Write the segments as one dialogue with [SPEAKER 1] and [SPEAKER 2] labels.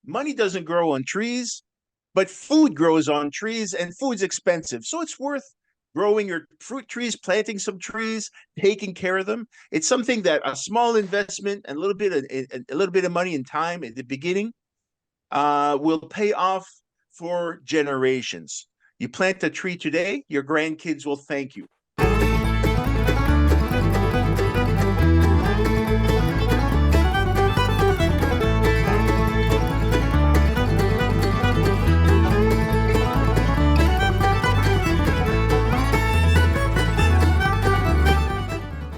[SPEAKER 1] money doesn't grow on trees, but food grows on trees, and food's expensive. So it's worth growing your fruit trees, planting some trees, taking care of them. It's something that a small investment and a little bit of money and time at the beginning will pay off for generations. You plant a tree today, your grandkids will thank you.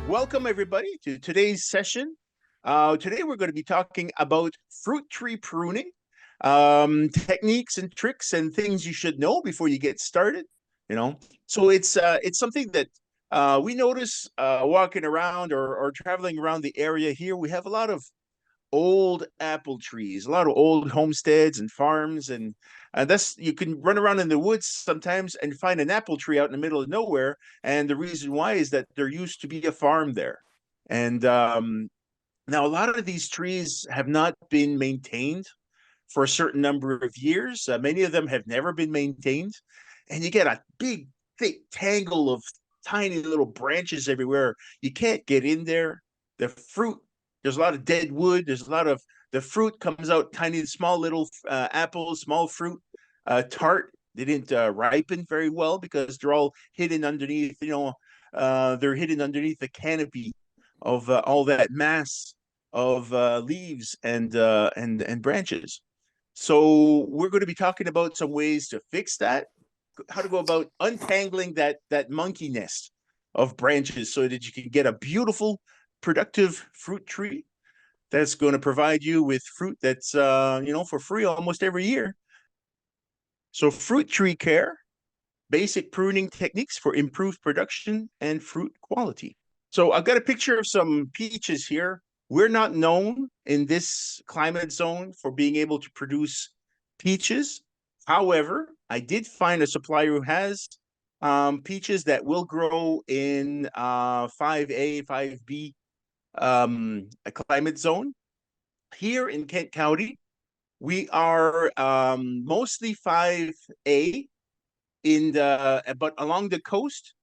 [SPEAKER 1] Welcome, everybody, to today's session. Today, we're going to be talking about fruit tree pruning, techniques and tricks and things you should know before you get started. So it's something that we notice walking around or traveling around the area here. We have a lot of old apple trees, a lot of old homesteads and farms, and that's you can run around in the woods sometimes and find an apple tree out in the middle of nowhere. And the reason why is that there used to be a farm there. And now a lot of these trees have not been maintained for a certain number of years. Many of them have never been maintained, and you get a big, thick tangle of tiny little branches everywhere. You can't get in there. The fruit, there's a lot of dead wood. There's a lot of the fruit comes out tiny, small little apples, small fruit, tart. They didn't ripen very well because they're all hidden underneath. They're hidden underneath the canopy of all that mass of leaves and branches. So we're going to be talking about some ways to fix that, how to go about untangling that monkey nest of branches so that you can get a beautiful, productive fruit tree that's going to provide you with fruit that's for free almost every year. So fruit tree care, basic pruning techniques for improved production and fruit quality. So I've got a picture of some peaches here. We're not known in this climate zone for being able to produce peaches. However, I did find a supplier who has peaches that will grow in 5A, 5B a climate zone. Here in Kent County, we are mostly 5A but along the coast,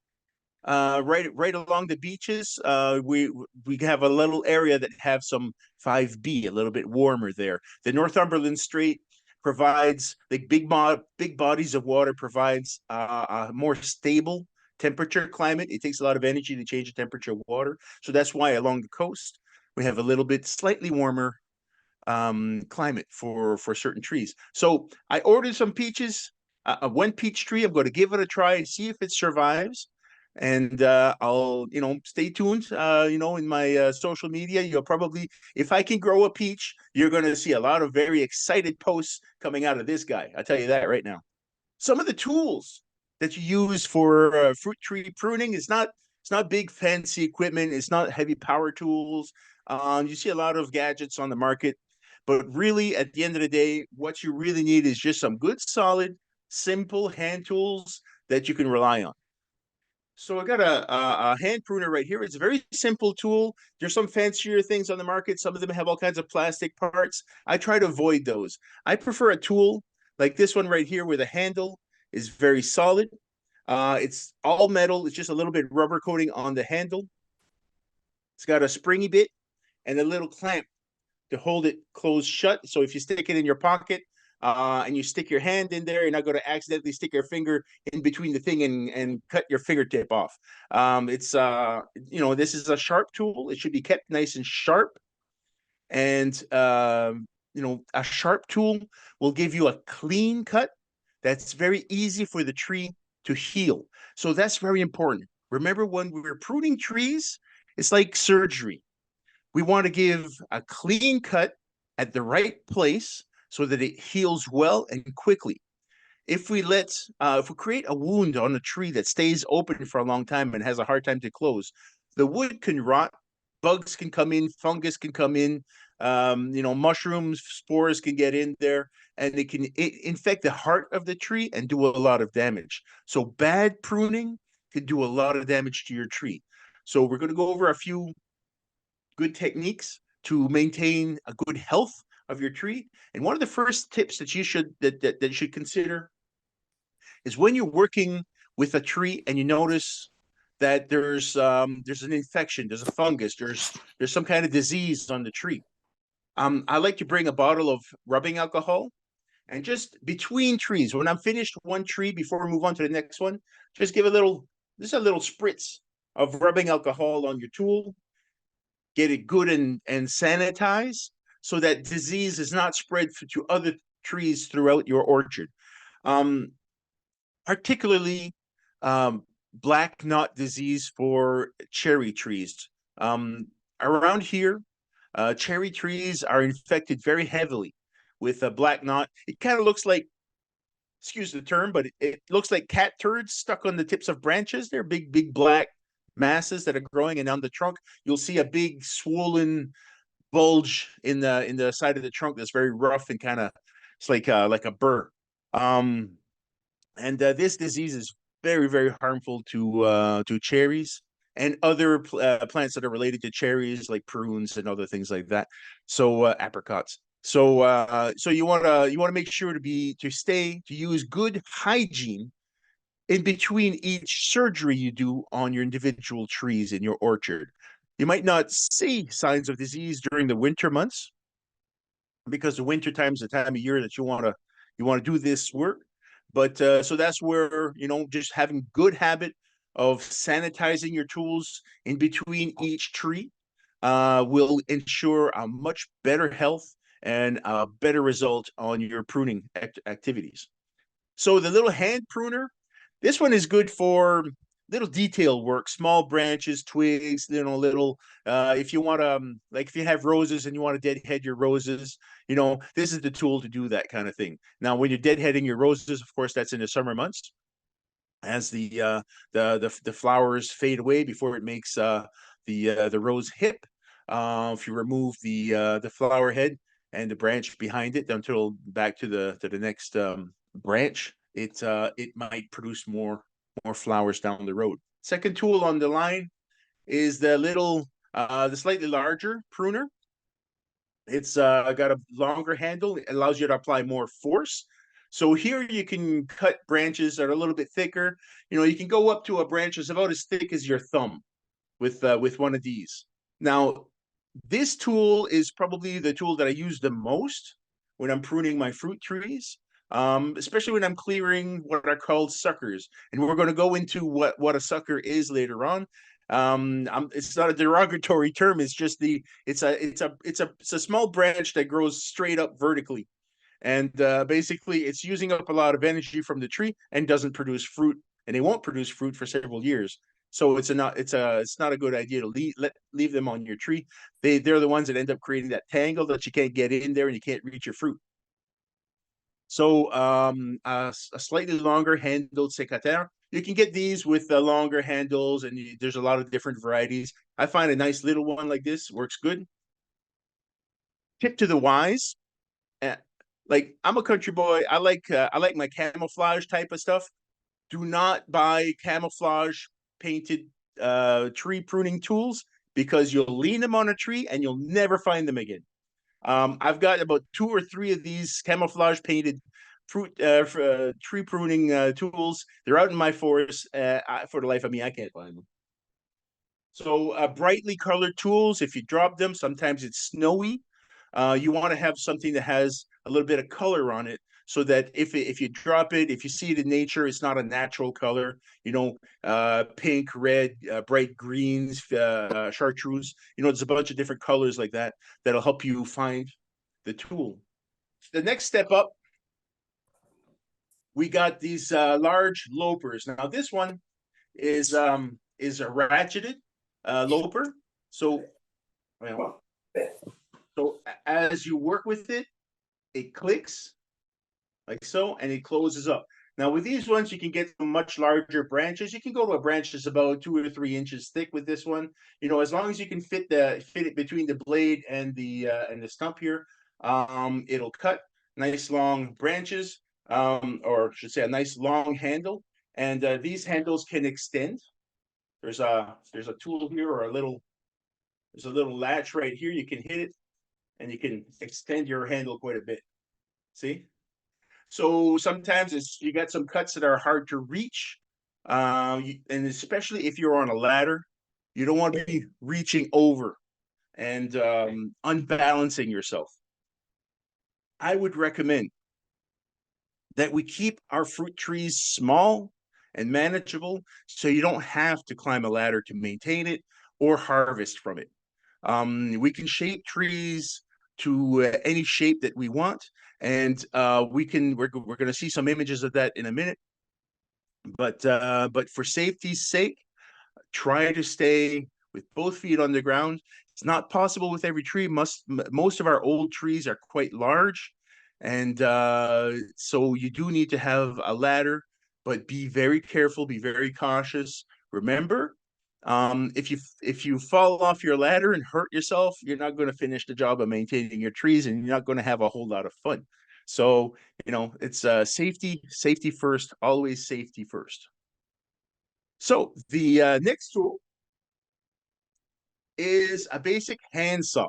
[SPEAKER 1] right along the beaches, we have a little area that have some 5B, a little bit warmer there. The Northumberland Strait provides the big bodies of water, provides a more stable temperature climate. It takes a lot of energy to change the temperature of water, so that's why along the coast we have a little bit slightly warmer climate for certain trees. So I ordered some peaches, one peach tree. I'm going to give it a try, see if it survives. And I'll, stay tuned, in my social media. You'll probably, if I can grow a peach, you're going to see a lot of very excited posts coming out of this guy. I'll tell you that right now. Some of the tools that you use for fruit tree pruning it's not big fancy equipment. It's not heavy power tools. You see a lot of gadgets on the market, but really at the end of the day, what you really need is just some good, solid, simple hand tools that you can rely on. So I got a hand pruner right here. It's a very simple tool. There's some fancier things on the market. Some of them have all kinds of plastic parts. I try to avoid those. I prefer a tool like this one right here where the handle is very solid. It's all metal. It's just a little bit rubber coating on the handle. It's got a springy bit and a little clamp to hold it closed shut. So if you stick it in your pocket, and you stick your hand in there, you're not going to accidentally stick your finger in between the thing and cut your fingertip off. This is a sharp tool. It should be kept nice and sharp. And, a sharp tool will give you a clean cut that's very easy for the tree to heal. So that's very important. Remember, when we're pruning trees, it's like surgery. We want to give a clean cut at the right place so that it heals well and quickly. If we create a wound on a tree that stays open for a long time and has a hard time to close, the wood can rot, bugs can come in, fungus can come in, mushrooms, spores can get in there, and it can infect the heart of the tree and do a lot of damage. So bad pruning can do a lot of damage to your tree. So we're going to go over a few good techniques to maintain a good health of your tree. And one of the first tips that you should that you should consider is when you're working with a tree and you notice that there's an infection, there's a fungus, there's some kind of disease on the tree. I like to bring a bottle of rubbing alcohol and just between trees, when I'm finished one tree before we move on to the next one, just give just a little spritz of rubbing alcohol on your tool, get it good and sanitize so that disease is not spread to other trees throughout your orchard. Um, Particularly black knot disease for cherry trees. Around here, cherry trees are infected very heavily with a black knot. It kind of looks like, excuse the term, but it looks like cat turds stuck on the tips of branches. They're big black masses that are growing, and on the trunk, you'll see a big swollen bulge in the side of the trunk that's very rough and kind of it's like a burr. Um, and this disease is very harmful to cherries and other plants that are related to cherries, like prunes and other things like that. So apricots. So you want to make sure to use good hygiene in between each surgery you do on your individual trees in your orchard. You might not see signs of disease during the winter months because the winter time is the time of year that you want to do this work. But so that's where just having good habit of sanitizing your tools in between each tree will ensure a much better health and a better result on your pruning activities. So the little hand pruner, this one is good for little detail work, small branches, twigs, little if you want to like if you have roses and you want to deadhead your roses, this is the tool to do that kind of thing. Now, when you're deadheading your roses, of course, that's in the summer months as the flowers fade away before it makes the rose hip. If you remove the flower head and the branch behind it until back to the next branch, it might produce more flowers down the road. Second tool on the line is the slightly larger pruner. It's got a longer handle. It allows you to apply more force. So here you can cut branches that are a little bit thicker. You can go up to a branch that's about as thick as your thumb with one of these. Now, this tool is probably the tool that I use the most when I'm pruning my fruit trees, especially when I'm clearing what are called suckers. And we're going to go into what a sucker is later on. It's not a derogatory term. It's just it's a small branch that grows straight up vertically, and basically it's using up a lot of energy from the tree and doesn't produce fruit, and it won't produce fruit for several years. So it's not a good idea to leave them on your tree. They're the ones that end up creating that tangle that you can't get in there and you can't reach your fruit. So a slightly longer handled sécateur. You can get these with longer handles, and there's a lot of different varieties. I find a nice little one like this works good. Tip to the wise. Uh, like, I'm a country boy. I like my camouflage type of stuff. Do not buy camouflage painted tree pruning tools because you'll lean them on a tree and you'll never find them again. I've got about 2 or 3 of these camouflage painted tree pruning tools. They're out in my forest. For the life of me, I can't find them. So brightly colored tools, if you drop them, sometimes it's snowy. You want to have something that has a little bit of color on it so that if you drop it, if you see it in nature, it's not a natural color, pink, red, bright greens, chartreuse, there's a bunch of different colors like that that'll help you find the tool. The next step up, we got these large lopers. Now this one is a ratcheted loper. So, well, so as you work with it, it clicks like so, and it closes up. Now with these ones, you can get much larger branches. You can go to a branch that's about 2 or 3 inches thick with this one. As long as you can fit it between the blade and the stump here, it'll cut nice long branches, or I should say a nice long handle. And these handles can extend. There's a tool here, or there's a little latch right here. You can hit it and you can extend your handle quite a bit. See? So sometimes you got some cuts that are hard to reach, and especially if you're on a ladder, you don't want to be reaching over and unbalancing yourself. I would recommend that we keep our fruit trees small and manageable so you don't have to climb a ladder to maintain it or harvest from it. We can shape trees to any shape that we want, and we're going to see some images of that in a minute. But for safety's sake, try to stay with both feet on the ground. It's not possible with every tree. Most of our old trees are quite large, and so you do need to have a ladder, but be very careful, be very cautious. Remember, if you fall off your ladder and hurt yourself, you're not going to finish the job of maintaining your trees, and you're not going to have a whole lot of fun. So, it's safety first, always safety first. So the next tool is a basic hand saw.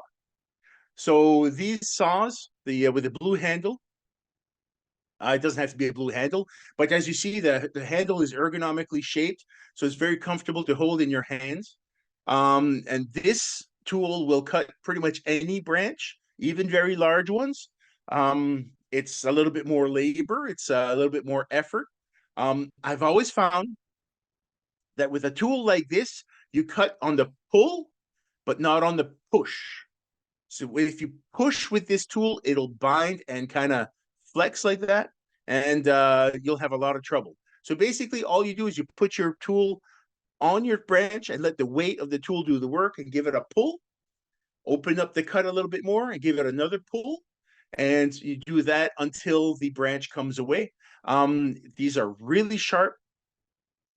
[SPEAKER 1] So these saws, with the blue handle, it doesn't have to be a blue handle, but as you see, the handle is ergonomically shaped, so it's very comfortable to hold in your hands. And this tool will cut pretty much any branch, even very large ones. It's a little bit more labor, it's a little bit more effort. I've always found that with a tool like this, you cut on the pull, but not on the push. So if you push with this tool, it'll bind and kind of flex like that, and you'll have a lot of trouble. So basically, all you do is you put your tool on your branch and let the weight of the tool do the work and give it a pull. Open up the cut a little bit more and give it another pull. And you do that until the branch comes away. These are really sharp.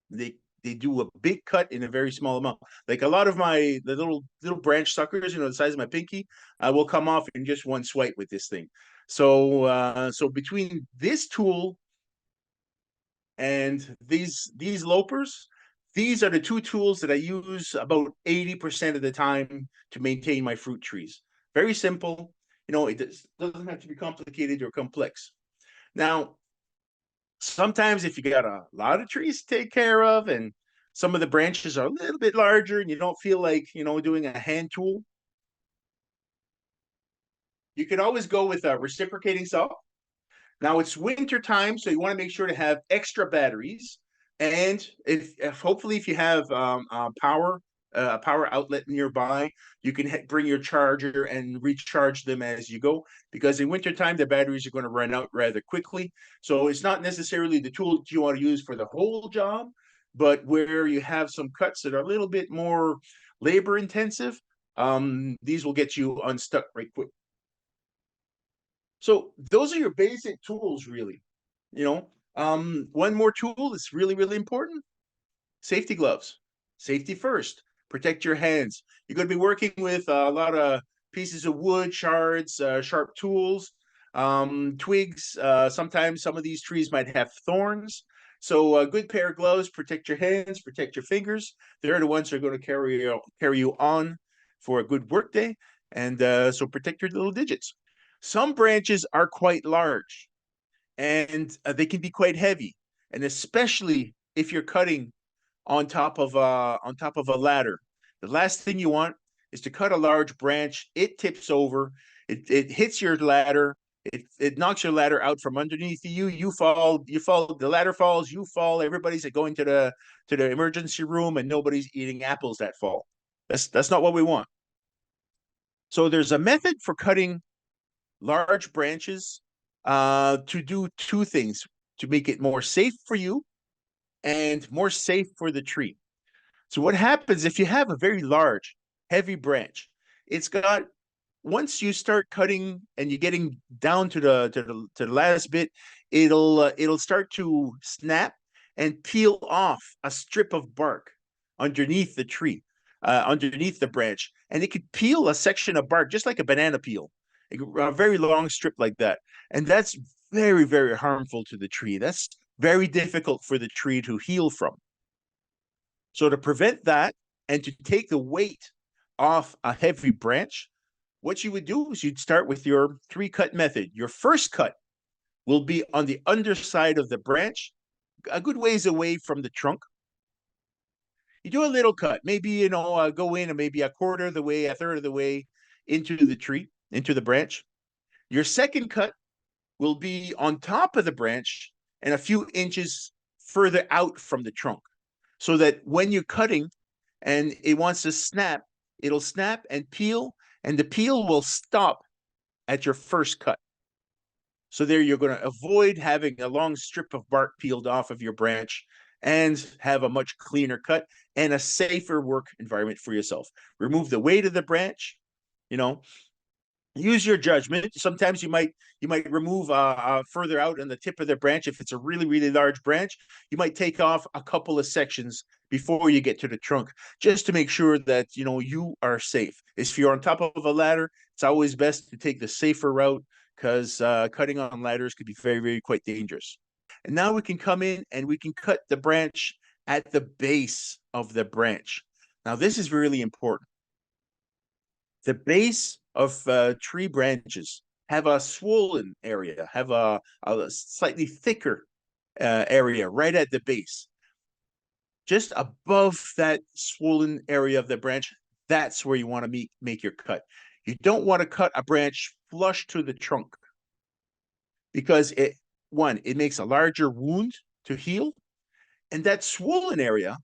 [SPEAKER 1] They do a big cut in a very small amount. Like a lot of the little branch suckers, the size of my pinky, will come off in just one swipe with this thing. So between this tool and these lopers, these are the two tools that I use about 80% of the time to maintain my fruit trees. Very simple. It doesn't have to be complicated or complex. Now, sometimes if you got a lot of trees to take care of and some of the branches are a little bit larger and you don't feel like, doing a hand tool, you can always go with a reciprocating saw. Now it's winter time, so you want to make sure to have extra batteries. And if hopefully if you have a power outlet nearby, you can bring your charger and recharge them as you go, because in wintertime, the batteries are going to run out rather quickly. So it's not necessarily the tool you want to use for the whole job, but where you have some cuts that are a little bit more labor intensive, these will get you unstuck right quick. So those are your basic tools, really. One more tool is really, really important. Safety gloves. Safety first. Protect your hands. You're going to be working with a lot of pieces of wood, shards, sharp tools, twigs. Sometimes some of these trees might have thorns. So a good pair of gloves, protect your hands, protect your fingers. They're the ones that are going to carry you on for a good work day. And so protect your little digits. Some branches are quite large and they can be quite heavy. And especially if you're cutting on top of a ladder. The last thing you want is to cut a large branch. It tips over. It hits your ladder. It knocks your ladder out from underneath you. You fall. You fall. The ladder falls. You fall. Everybody's going to the emergency room, and nobody's eating apples that fall. That's not what we want. So there's a method for cutting large branches to do two things: to make it more safe for you and more safe for the tree. So what happens if you have a very large, heavy branch? It's got Once you start cutting and you're getting down to the last bit, it'll start to snap and peel off a strip of bark underneath the tree, underneath the branch, and it could peel a section of bark just like a banana peel, a very long strip like that, and that's very, very harmful to the tree. That's very difficult for the tree to heal from. So to prevent that and to take the weight off a heavy branch, what you would do is you'd start with your 3-cut method. Your first cut will be on the underside of the branch, a good ways away from the trunk. You do a little cut, maybe, go in maybe a quarter of the way, a third of the way into the tree, into the branch. Your second cut will be on top of the branch and a few inches further out from the trunk, so that when you're cutting and it wants to snap, it'll snap and peel, and the peel will stop at your first cut. So there you're going to avoid having a long strip of bark peeled off of your branch and have a much cleaner cut and a safer work environment for yourself. Remove the weight of the branch, use your judgment. Sometimes you might remove further out on the tip of the branch. If it's a really, really large branch, you might take off a couple of sections before you get to the trunk, just to make sure that you are safe. If you're on top of a ladder, it's always best to take the safer route, because cutting on ladders could be very, very quite dangerous. And now we can come in and we can cut the branch at the base of the branch. Now this is really important. The base of tree branches have a swollen area, have a slightly thicker area right at the base. Just above that swollen area of the branch, that's where you want to make your cut. You don't want to cut a branch flush to the trunk, because it makes a larger wound to heal, and that swollen area.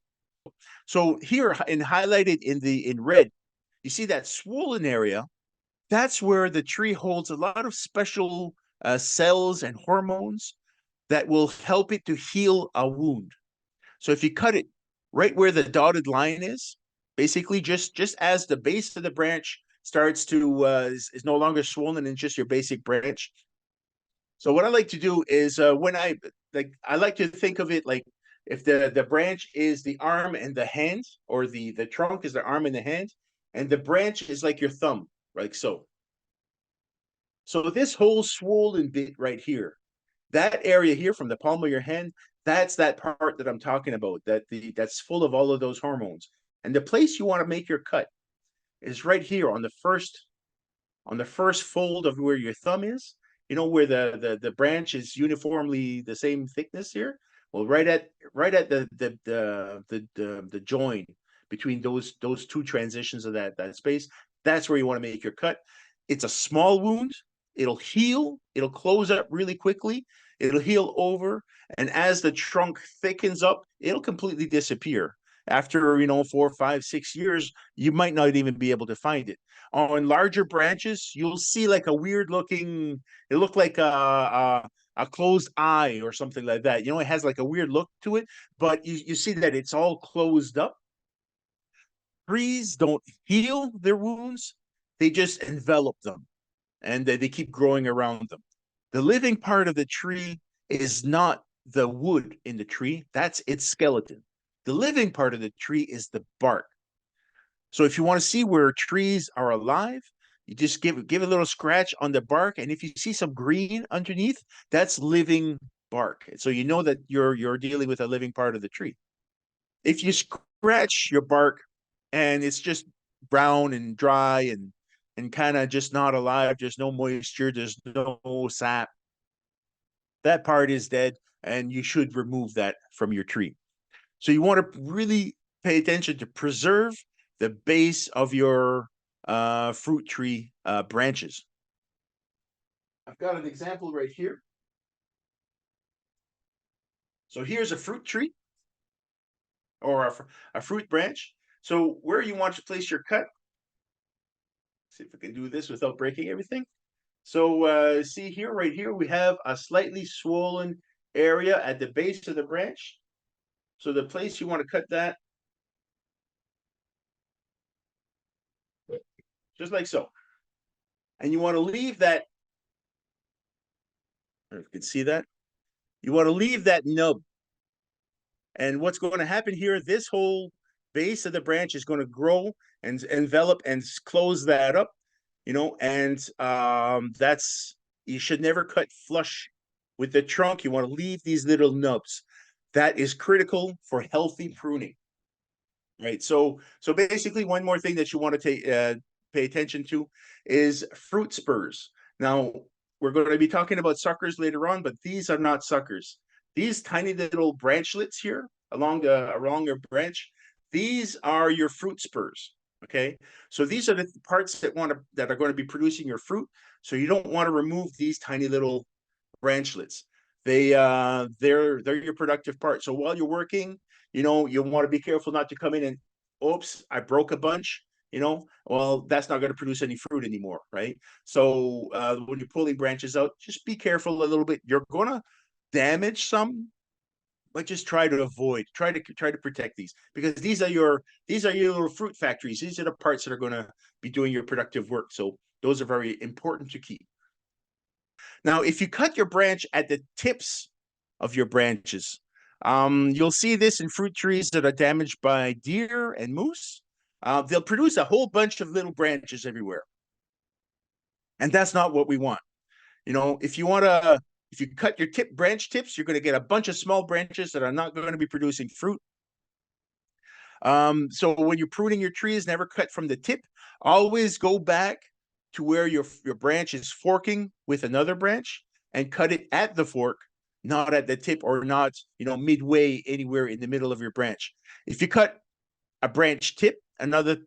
[SPEAKER 1] So here, highlighted in red, you see that swollen area. That's where the tree holds a lot of special cells and hormones that will help it to heal a wound. So if you cut it right where the dotted line is, basically just as the base of the branch starts to is no longer swollen and just your basic branch. So what I like to do is when I like to think of it like, if the branch is the arm and the hand, or the trunk is the arm and the hand, and the branch is like your thumb, like so. So this whole swollen bit right here, that area here from the palm of your hand, that's that part that I'm talking about, that's full of all of those hormones. And the place you want to make your cut is right here on the first fold of where your thumb is, where the branch is uniformly the same thickness here. Well, right at the join between those two transitions of that space, that's where you want to make your cut. It's a small wound. It'll heal. It'll close up really quickly. It'll heal over, and as the trunk thickens up, it'll completely disappear. After 4, 5, 6 years, you might not even be able to find it. On larger branches, you'll see like a weird looking. It looked like a closed eye or something like that. It has like a weird look to it, but you see that it's all closed up. Trees don't heal their wounds; they just envelop them, and they keep growing around them. The living part of the tree is not the wood in the tree, that's its skeleton. The living part of the tree is the bark. So if you want to see where trees are alive, you just give a little scratch on the bark, and if you see some green underneath, that's living bark. So you know that you're dealing with a living part of the tree. If you scratch your bark and it's just brown and dry and kind of just not alive, there's no moisture, there's no sap, that part is dead, and you should remove that from your tree. So you want to really pay attention to preserve the base of your fruit tree branches. I've got an example right here. So here's a fruit tree, or a fruit branch. So where you want to place your cut, see if we can do this without breaking everything. So see here, right here, we have a slightly swollen area at the base of the branch. So the place you want to cut that, just like so. And you want to leave that, if you can see that, you want to leave that nub. And what's going to happen here, this whole base of the branch is going to grow and envelop and close that up, and that's, you should never cut flush with the trunk. You want to leave these little nubs. That is critical for healthy pruning. Right. So basically, one more thing that you want to pay pay attention to is fruit spurs. Now, we're going to be talking about suckers later on, but these are not suckers. These tiny little branchlets here along your branch, these are your fruit spurs. Okay, so these are the parts that are going to be producing your fruit. So you don't want to remove these tiny little branchlets. They're your productive part. So while you're working, you want to be careful not to come in and, oops, I broke a bunch. Well, that's not going to produce any fruit anymore, right? So when you're pulling branches out, just be careful a little bit. You're going to damage some, but just try to protect these, because these are your little fruit factories. These are the parts that are going to be doing your productive work. So those are very important to keep. Now, if you cut your branch at the tips of your branches, you'll see this in fruit trees that are damaged by deer and moose. They'll produce a whole bunch of little branches everywhere. And that's not what we want. If you cut your branch tips, you're going to get a bunch of small branches that are not going to be producing fruit. So when you're pruning your trees, never cut from the tip. Always go back to where your branch is forking with another branch and cut it at the fork, not at the tip, or not, midway anywhere in the middle of your branch. If you cut a branch tip, another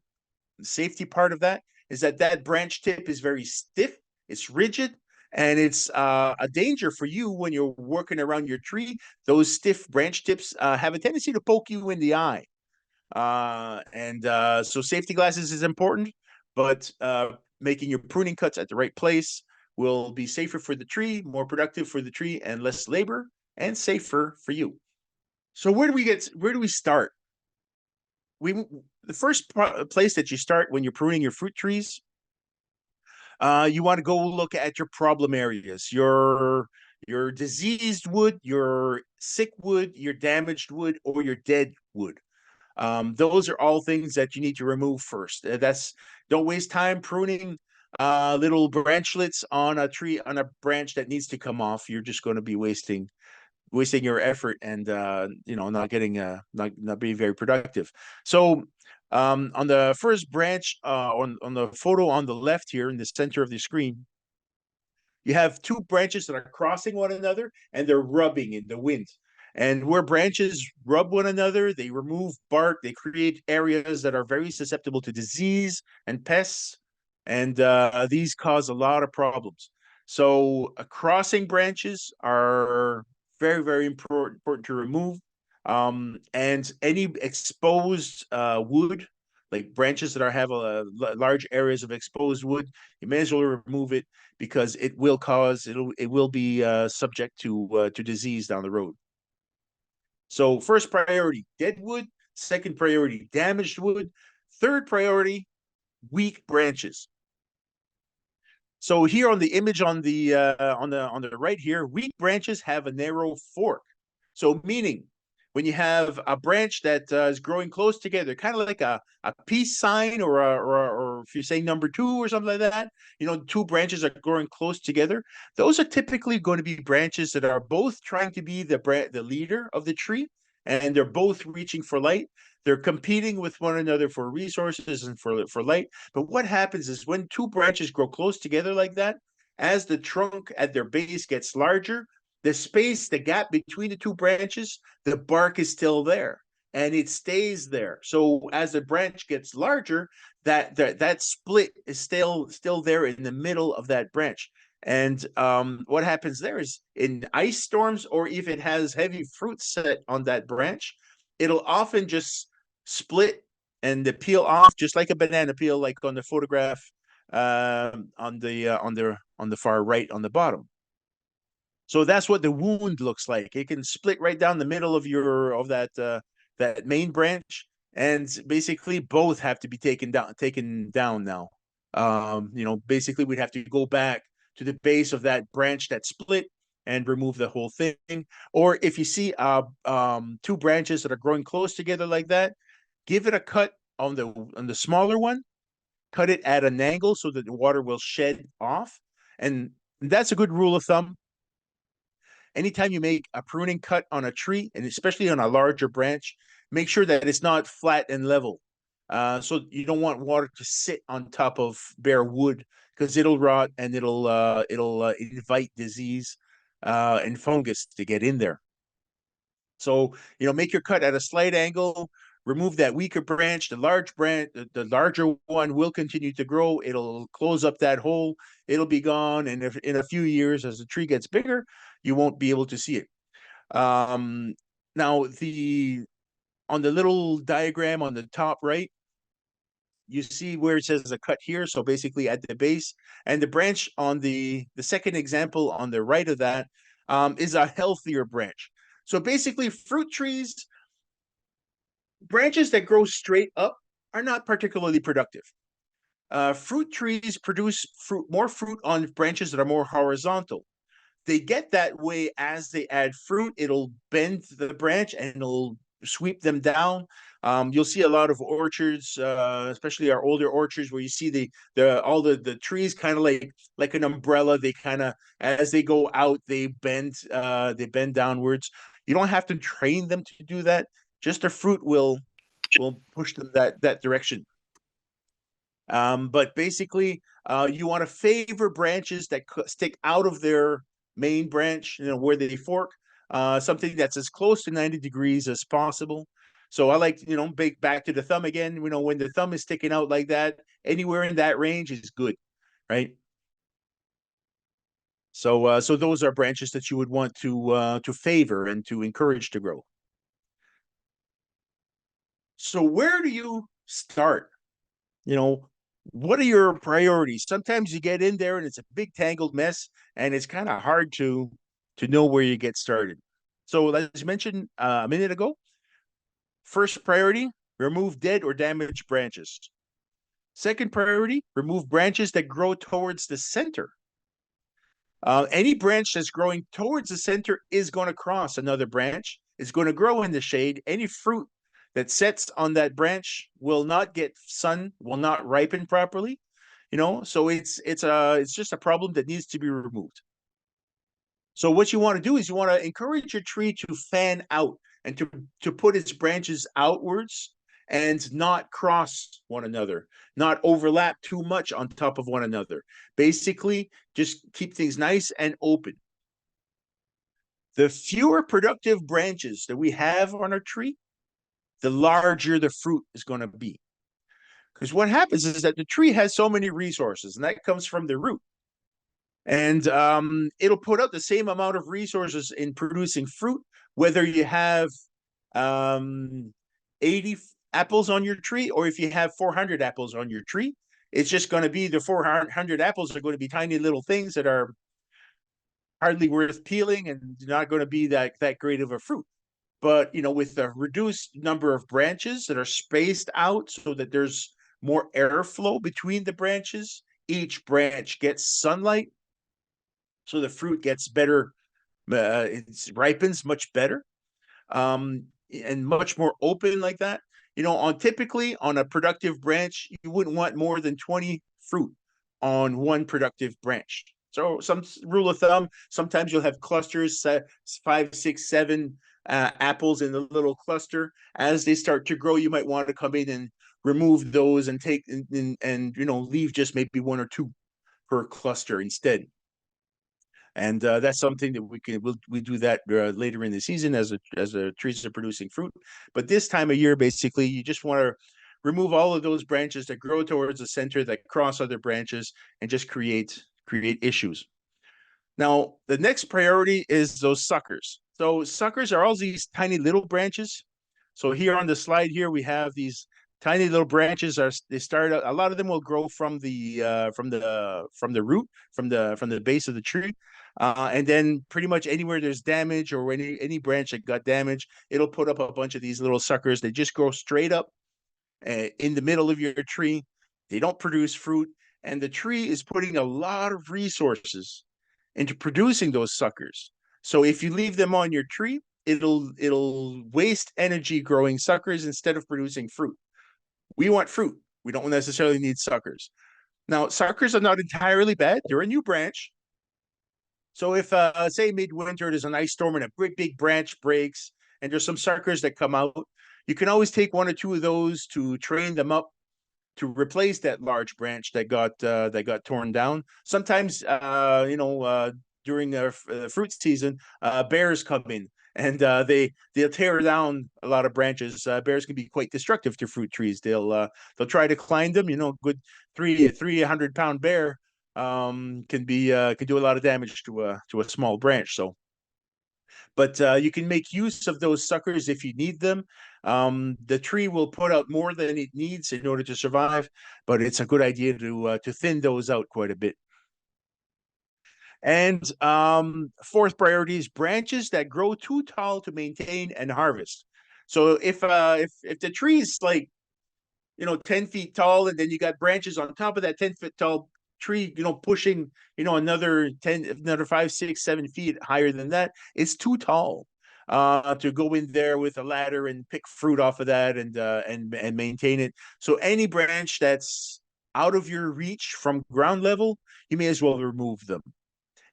[SPEAKER 1] safety part of that is that branch tip is very stiff, it's rigid, and it's a danger for you when you're working around your tree. Those stiff branch tips have a tendency to poke you in the eye. So safety glasses is important, but making your pruning cuts at the right place will be safer for the tree, more productive for the tree, and less labor, and safer for you. So where do we start? The first place that you start when you're pruning your fruit trees, you want to go look at your problem areas, your diseased wood, your sick wood, your damaged wood, or your dead wood. Those are all things that you need to remove first. Don't waste time pruning little branchlets on a branch that needs to come off. You're just going to be wasting your effort, and not being very productive. So on the first branch, on the photo on the left here in the center of the screen, you have two branches that are crossing one another and they're rubbing in the wind. And where branches rub one another, they remove bark, they create areas that are very susceptible to disease and pests, and these cause a lot of problems. So crossing branches are very, very important to remove. And any exposed wood, like branches that have large areas of exposed wood, you may as well remove it, because it will be subject to disease down the road. So first priority, dead wood. Second priority, damaged wood. Third priority, weak branches. So here on the image on the right here, weak branches have a narrow fork. So meaning when you have a branch that is growing close together, kind of like a peace sign, or if you're saying number two or something like that, two branches are growing close together. Those are typically going to be branches that are both trying to be the leader of the tree, and they're both reaching for light. They're competing with one another for resources and for light. But what happens is when two branches grow close together like that, as the trunk at their base gets larger, the gap between the two branches, the bark is still there and it stays there. So as the branch gets larger, that split is still there in the middle of that branch. And what happens there is, in ice storms, or if it has heavy fruit set on that branch, it'll often just split and peel off, just like a banana peel, like on the photograph on the far right on the bottom. So that's what the wound looks like. It can split right down the middle of that main branch, and basically both have to be taken down now. Basically we'd have to go back to the base of that branch that split and remove the whole thing. Or if you see two branches that are growing close together like that, give it a cut on the smaller one. Cut it at an angle so that the water will shed off. And that's a good rule of thumb. Anytime you make a pruning cut on a tree, and especially on a larger branch, make sure that it's not flat and level. So you don't want water to sit on top of bare wood because it'll rot and it'll invite disease and fungus to get in there. So, make your cut at a slight angle, remove that weaker branch. The large branch, the larger one will continue to grow. It'll close up that hole. It'll be gone. And if in a few years, as the tree gets bigger, you won't be able to see it. Now on the little diagram on the top right, you see where it says a cut here. So basically at the base, and the branch on the second example on the right of that is a healthier branch. So basically fruit trees, branches that grow straight up are not particularly productive. Fruit trees produce more fruit on branches that are more horizontal. They get that way as they add fruit. It'll bend the branch and it'll sweep them down. You'll see a lot of orchards, especially our older orchards, where you see all the trees kind of like an umbrella. They kind of, as they go out, they bend downwards. You don't have to train them to do that. Just the fruit will push them that direction. But basically, you want to favor branches that stick out of their main branch, where they fork, something that's as close to 90 degrees as possible. So I like, back to the thumb again, when the thumb is sticking out like that, anywhere in that range is good, right? So those are branches that you would want to favor and to encourage to grow. So where do you start? What are your priorities? Sometimes you get in there and it's a big tangled mess, and it's kind of hard to know where you get started. So as mentioned a minute ago, first priority, remove dead or damaged branches. Second priority, remove branches that grow towards the center. Any branch that's growing towards the center is going to cross another branch. It's going to grow in the shade. Any fruit that sets on that branch will not get sun, will not ripen properly. So it's just a problem that needs to be removed. So what you want to do is you want to encourage your tree to fan out and to put its branches outwards and not cross one another, not overlap too much on top of one another. Basically, just keep things nice and open. The fewer productive branches that we have on our tree, the larger the fruit is going to be. Because what happens is that the tree has so many resources, and that comes from the root. And it'll put out the same amount of resources in producing fruit, whether you have 80 apples on your tree or if you have 400 apples on your tree. It's just going to be the 400 apples are going to be tiny little things that are hardly worth peeling and not going to be that great of a fruit. But with a reduced number of branches that are spaced out so that there's more airflow between the branches, each branch gets sunlight, so the fruit gets better. It ripens much better, and much more open like that. Typically on a productive branch, you wouldn't want more than 20 fruit on one productive branch. So some rule of thumb, sometimes you'll have clusters, 5, 6, 7 apples in the little cluster. As they start to grow, you might want to come in and remove those and take and leave just maybe 1 or 2 per cluster instead. And that's something that we do that later in the season as the trees are producing fruit. But this time of year, basically, you just want to remove all of those branches that grow towards the center, that cross other branches, and just create issues. Now, the next priority is those suckers. So suckers are all these tiny little branches. So here on the slide here, we have these tiny little branches. They start out, a lot of them will grow from the root, from the base of the tree. And then pretty much anywhere there's damage or any branch that got damaged, it'll put up a bunch of these little suckers. They just grow straight up in the middle of your tree. They don't produce fruit, and the tree is putting a lot of resources into producing those suckers. So if you leave them on your tree, it'll waste energy growing suckers instead of producing fruit. We want fruit. We don't necessarily need suckers. Now, suckers are not entirely bad. They're a new branch. So if, say, midwinter, there's an ice storm and a big branch breaks and there's some suckers that come out, you can always take one or two of those to train them up to replace that large branch that got torn down. Sometimes, during the fruit season, bears come in and they'll tear down a lot of branches. Bears can be quite destructive to fruit trees. They'll try to climb them. Good 300-pound bear can do a lot of damage to a small branch. So, but you can make use of those suckers if you need them. The tree will put out more than it needs in order to survive, but it's a good idea to thin those out quite a bit. And fourth priority is branches that grow too tall to maintain and harvest. So if the tree is like 10 feet tall, and then you got branches on top of that 10-foot tall tree, pushing, another 5, 6, 7 feet higher than that, it's too tall to go in there with a ladder and pick fruit off of that and maintain it. So any branch that's out of your reach from ground level, you may as well remove them.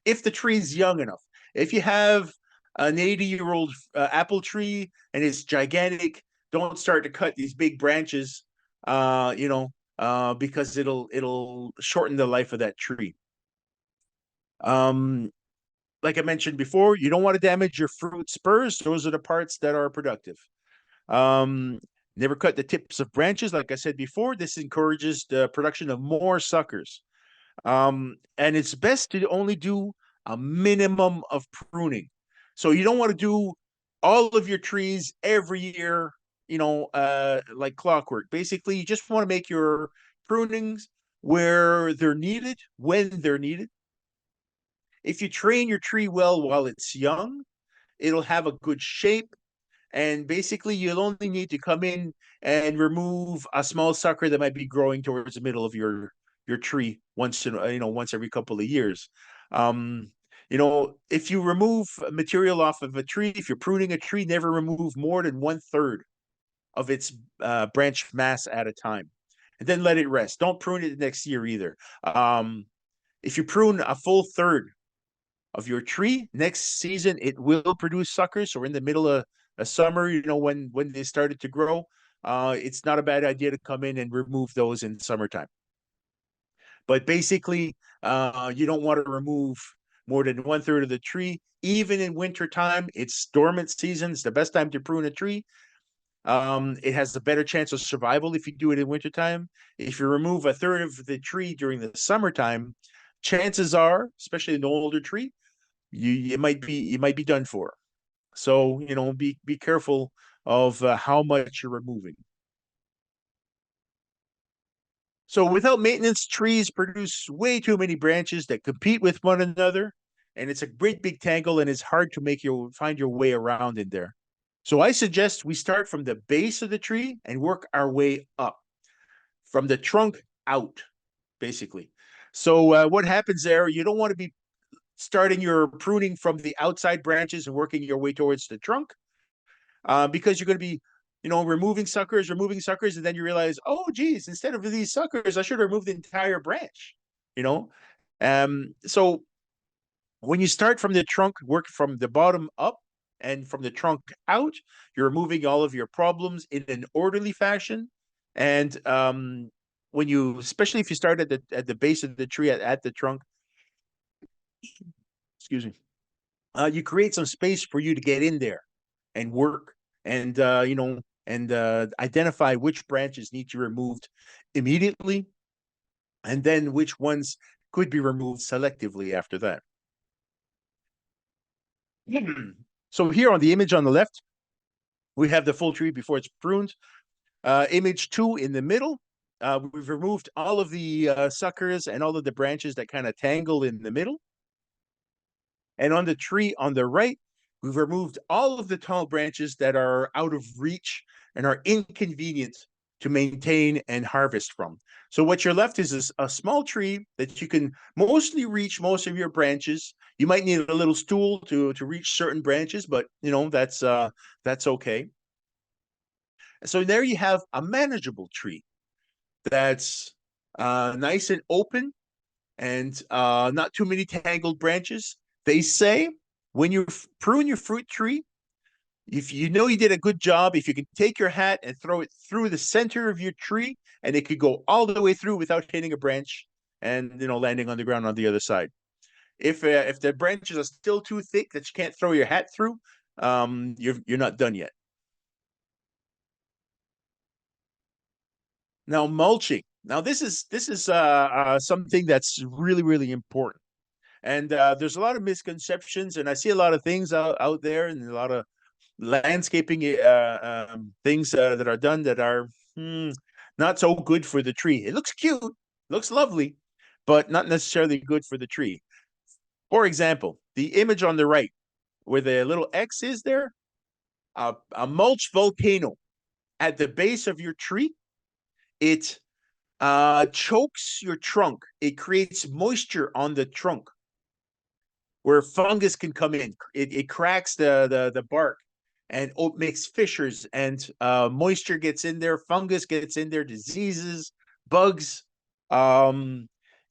[SPEAKER 1] If the tree is young enough, if you have an 80-year-old apple tree and it's gigantic, don't start to cut these big branches, because it'll shorten the life of that tree. Like I mentioned before, you don't want to damage your fruit spurs. Those are the parts that are productive. Never cut the tips of branches. Like I said before, this encourages the production of more suckers. And it's best to only do a minimum of pruning. So you don't want to do all of your trees every year, like clockwork. Basically, you just want to make your prunings where they're needed, when they're needed. If you train your tree well while it's young, it'll have a good shape. And basically, you'll only need to come in and remove a small sucker that might be growing towards the middle of your tree once every couple of years. If you remove material off of a tree, if you're pruning a tree, never remove more than 1/3 of its branch mass at a time, and then let it rest. Don't prune it next year either. If you prune a full third of your tree, next season it will produce suckers. So in the middle of a summer, when they started to grow, it's not a bad idea to come in and remove those in summertime. But basically, you don't want to remove more than 1/3 of the tree. Even in wintertime, it's dormant season. It's the best time to prune a tree. It has a better chance of survival if you do it in wintertime. If you remove 1/3 of the tree during the summertime, chances are, especially an older tree, you might be done for. So be careful of how much you're removing. So without maintenance, trees produce way too many branches that compete with one another, and it's a great big tangle, and it's hard to find your way around in there. So I suggest we start from the base of the tree and work our way up, from the trunk out, basically. So what happens there, you don't want to be starting your pruning from the outside branches and working your way towards the trunk, because you're going to be removing suckers, and then you realize, oh geez, instead of these suckers, I should remove the entire branch. So when you start from the trunk, work from the bottom up and from the trunk out, you're removing all of your problems in an orderly fashion. And especially if you start at the base of the tree, at the trunk, excuse me, you create some space for you to get in there and work, and identify which branches need to be removed immediately, and then which ones could be removed selectively after that. So here on the image on the left, we have the full tree before it's pruned. Image 2 in the middle, we've removed all of the suckers and all of the branches that kind of tangle in the middle. And on the tree on the right, we've removed all of the tall branches that are out of reach and are inconvenient to maintain and harvest from. So what you're left is a small tree that you can mostly reach most of your branches. You might need a little stool to reach certain branches, but that's okay. So there you have a manageable tree that's nice and open, and not too many tangled branches. They say when you prune your fruit tree, If you know you did a good job, if you can take your hat and throw it through the center of your tree, and it could go all the way through without hitting a branch and landing on the ground on the other side. If the branches are still too thick that you can't throw your hat through, you're not done yet. Now mulching. Now this is something that's really really important. And there's a lot of misconceptions, and I see a lot of things out there, and a lot of landscaping things that are done that are not so good for the tree. It looks cute, looks lovely, but not necessarily good for the tree. For example, the image on the right, where the little X is there, a mulch volcano at the base of your tree. It chokes your trunk. It creates moisture on the trunk where fungus can come in. It cracks the bark and makes fissures, and moisture gets in there, fungus gets in there, diseases, bugs, um,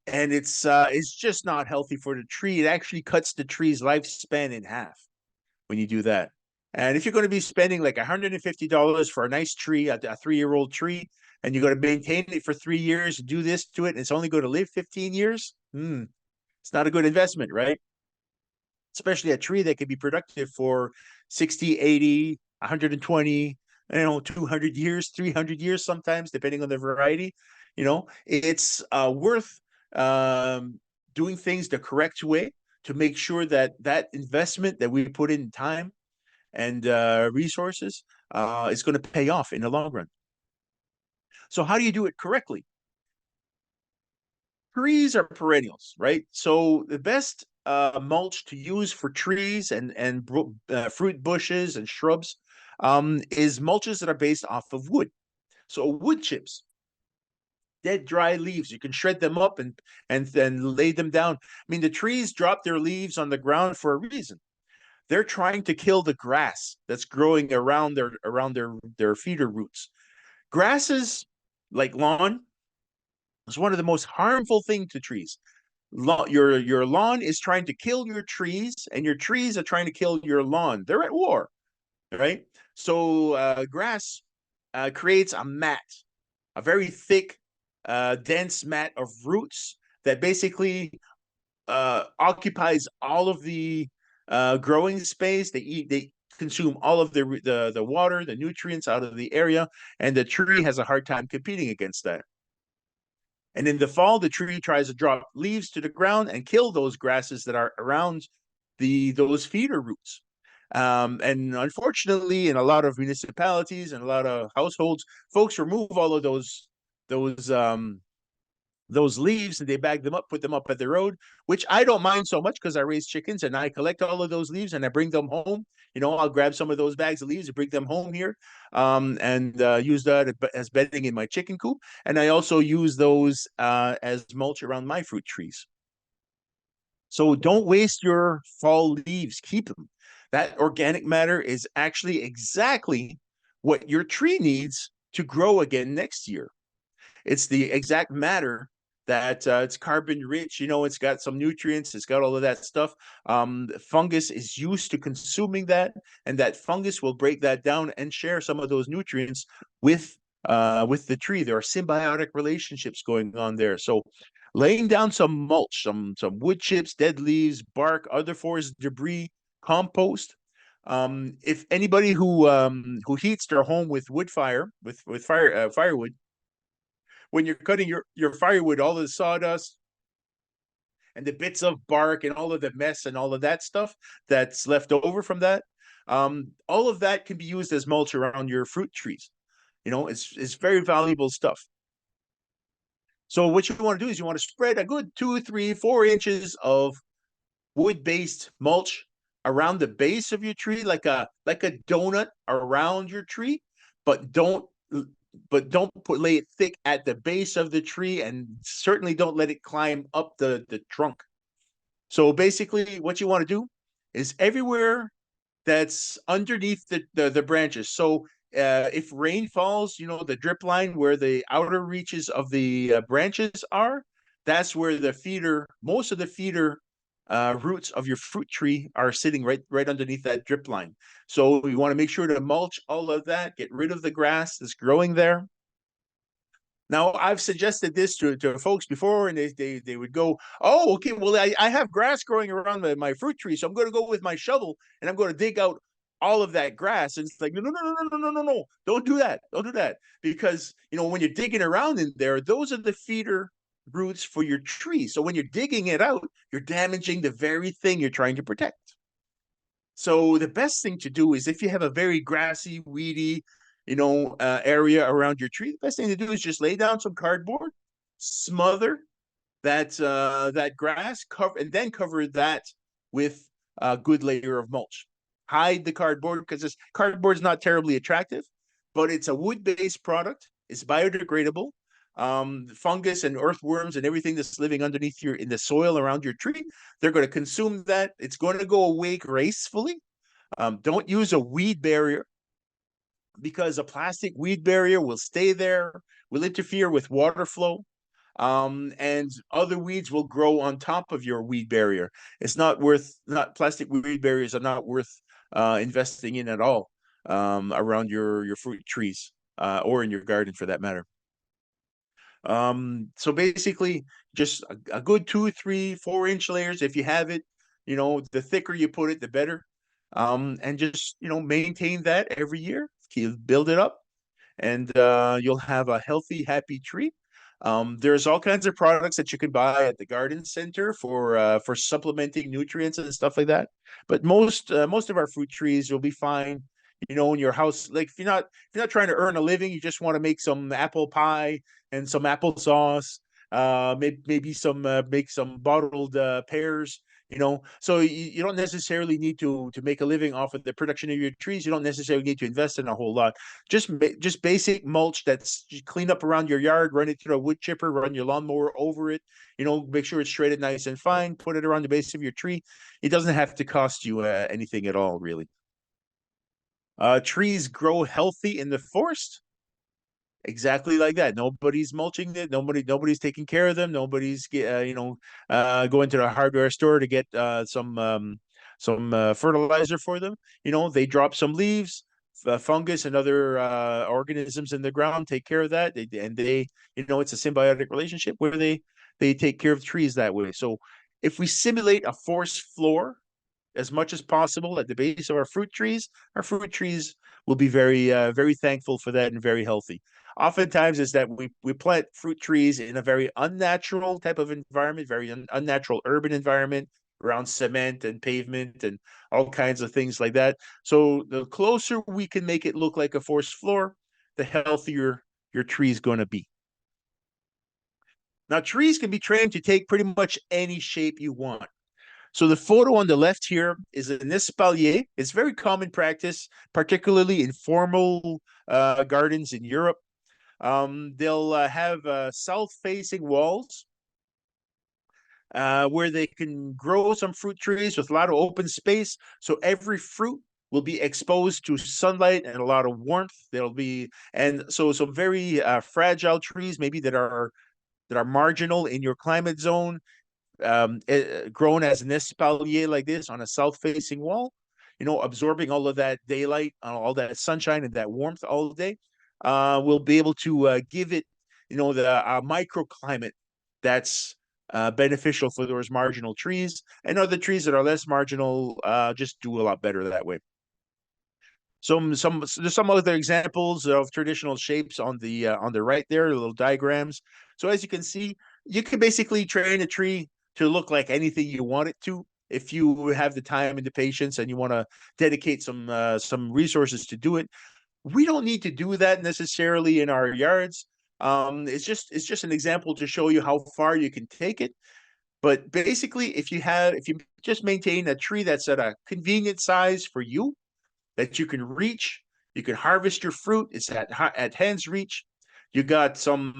[SPEAKER 1] and it's just not healthy for the tree. It actually cuts the tree's lifespan in half when you do that. And if you're going to be spending like $150 for a nice tree, a 3-year-old tree, and you're going to maintain it for 3 years, do this to it, and it's only going to live 15 years, it's not a good investment, right? Especially a tree that can be productive for 60, 80, 120, 200 years, 300 years sometimes, depending on the variety. It's worth doing things the correct way to make sure that that investment that we put in time and resources is going to pay off in the long run. So how do you do it correctly? Trees are perennials, right? So the best mulch to use for trees and fruit bushes and shrubs is mulches that are based off of wood. So wood chips, dead dry leaves, you can shred them up and then lay them down. I mean, the trees drop their leaves on the ground for a reason. They're trying to kill the grass that's growing around their feeder roots. Grasses like lawn is one of the most harmful things to trees. Your lawn is trying to kill your trees, and your trees are trying to kill your lawn. They're at war, right? So grass creates a mat, a very thick, dense mat of roots that basically occupies all of the growing space. They consume all of the water, the nutrients out of the area, and the tree has a hard time competing against that. And in the fall, the tree tries to drop leaves to the ground and kill those grasses that are around those feeder roots. And unfortunately, in a lot of municipalities and a lot of households, folks remove all of those those leaves and they bag them up, put them up at the road, which I don't mind so much because I raise chickens and I collect all of those leaves and I bring them home. I'll grab some of those bags of leaves and bring them home here, and use that as bedding in my chicken coop. And I also use those as mulch around my fruit trees. So don't waste your fall leaves. Keep them. That organic matter is actually exactly what your tree needs to grow again next year. It's the exact matter that it's carbon rich. It's got some nutrients. It's got all of that stuff. Fungus is used to consuming that, and that fungus will break that down and share some of those nutrients with the tree. There are symbiotic relationships going on there. So laying down some mulch, some wood chips, dead leaves, bark, other forest debris, compost. If anybody who heats their home with wood fire, with firewood, when you're cutting your firewood, all the sawdust and the bits of bark and all of the mess and all of that stuff that's left over from that, all of that can be used as mulch around your fruit trees. It's very valuable stuff. So what you want to do is you want to spread a good 2, 3, 4 inches of wood-based mulch around the base of your tree, like a donut around your tree, but don't lay it thick at the base of the tree, and certainly don't let it climb up the trunk. So basically what you want to do is everywhere that's underneath the branches. So if rain falls, the drip line where the outer reaches of the branches are, that's where most of the feeder roots of your fruit tree are sitting right underneath that drip line. So you want to make sure to mulch all of that, get rid of the grass that's growing there. Now, I've suggested this to folks before, and they would go, "Oh, okay, well, I have grass growing around my fruit tree, so I'm going to go with my shovel and I'm going to dig out all of that grass." And it's like, no, no, no, no, no, no, no, no, don't do that, don't do that, because when you're digging around in there, those are the feeder roots for your tree. So when you're digging it out, you're damaging the very thing you're trying to protect. So the best thing to do is if you have a very grassy, weedy, area around your tree, the best thing to do is just lay down some cardboard, smother that grass, and then cover that with a good layer of mulch. Hide the cardboard because this cardboard is not terribly attractive, but it's a wood-based product. It's biodegradable. Fungus and earthworms and everything that's living underneath in the soil around your tree, they're going to consume that. It's going to go away gracefully. Don't use a weed barrier because a plastic weed barrier will stay there, will interfere with water flow, and other weeds will grow on top of your weed barrier. It's not worth, not plastic weed barriers are not worth investing in at all around your fruit trees or in your garden for that matter. So basically, just a good 2, 3, 4 inch layers if you have it. The thicker you put it, the better. And just maintain that every year. Build it up, and you'll have a healthy, happy tree. There's all kinds of products that you can buy at the garden center for supplementing nutrients and stuff like that. But most of our fruit trees you'll be fine. In your house, like if you're not trying to earn a living, you just want to make some apple pie and some applesauce. Maybe some make some bottled pears. So you don't necessarily need to make a living off of the production of your trees. You don't necessarily need to invest in a whole lot. Just basic mulch that's clean up around your yard, run it through a wood chipper, run your lawnmower over it, make sure it's shredded nice and fine, put it around the base of your tree. It doesn't have to cost you anything at all, really. Trees grow healthy in the forest exactly like that. Nobody's mulching it. Nobody's taking care of them. Nobody's going to the hardware store to get some fertilizer for them. They drop some leaves, fungus, and other organisms in the ground. Take care of that. It's a symbiotic relationship where they take care of trees that way. So if we simulate a forest floor as much as possible at the base of our fruit trees will be very thankful for that and very healthy. Oftentimes is that we plant fruit trees in a very unnatural type of environment, very unnatural urban environment around cement and pavement and all kinds of things like that. So the closer we can make it look like a forest floor, the healthier your tree is going to be. Now, trees can be trained to take pretty much any shape you want. So the photo on the left here is an espalier. It's very common practice, particularly in formal gardens in Europe. They'll have south-facing walls where they can grow some fruit trees with a lot of open space. So every fruit will be exposed to sunlight and a lot of warmth. And so some very fragile trees, maybe that are marginal in your climate zone, grown as an espalier like this on a south-facing wall, absorbing all of that daylight, all that sunshine and that warmth all day, will be able to give it, the microclimate that's beneficial for those marginal trees, and other trees that are less marginal just do a lot better that way. There's some other examples of traditional shapes on the right there, little diagrams. So as you can see, you can basically train a tree to look like anything you want it to if you have the time and the patience and you want to dedicate some resources to do it. We don't need to do that necessarily in our yards. It's just an example to show you how far you can take it. But basically, if you just maintain a tree that's at a convenient size for you, that you can reach. You can harvest your fruit. It's at hand's reach. You got some.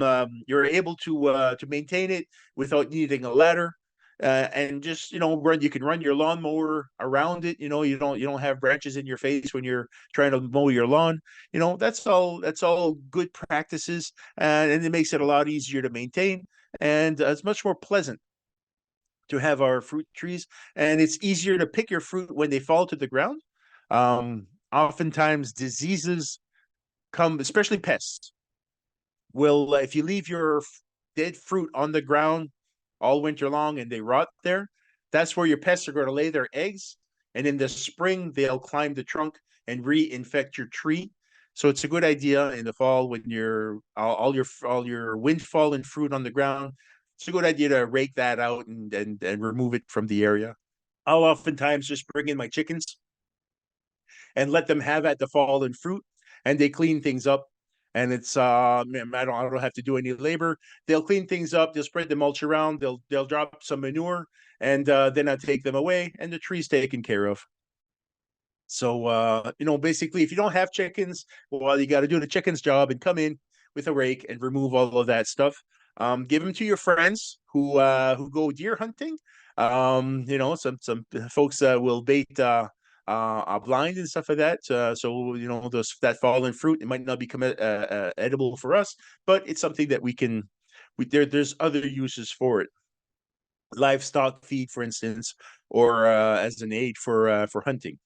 [SPEAKER 1] You're able to maintain it without needing a ladder, and just run. You can run your lawnmower around it. You don't have branches in your face when you're trying to mow your lawn. That's all good practices, and it makes it a lot easier to maintain, and it's much more pleasant. to have our fruit trees, and it's easier to pick your fruit when they fall to the ground. Oftentimes diseases come, especially pests, will if you leave your dead fruit on the ground all winter long and they rot there, that's where your pests are going to lay their eggs. And in the spring, they'll climb the trunk and reinfect your tree. So it's a good idea in the fall when you're all your windfall and fruit on the ground. It's a good idea to rake that out and remove it from the area. I'll oftentimes just bring in my chickens and let them have at the fallen fruit, and they clean things up. And it's I don't have to do any labor. They'll clean things up. They'll spread the mulch around. They'll drop some manure, and then I take them away, and the tree's taken care of. So basically, if you don't have chickens, well, you got to do the chicken's job and come in with a rake and remove all of that stuff. Give them to your friends who go deer hunting. Some folks will bait blind and stuff like that. So those that fallen fruit, it might not become edible for us, but it's something that we can. There's other uses for it, livestock feed, for instance, or as an aid for hunting.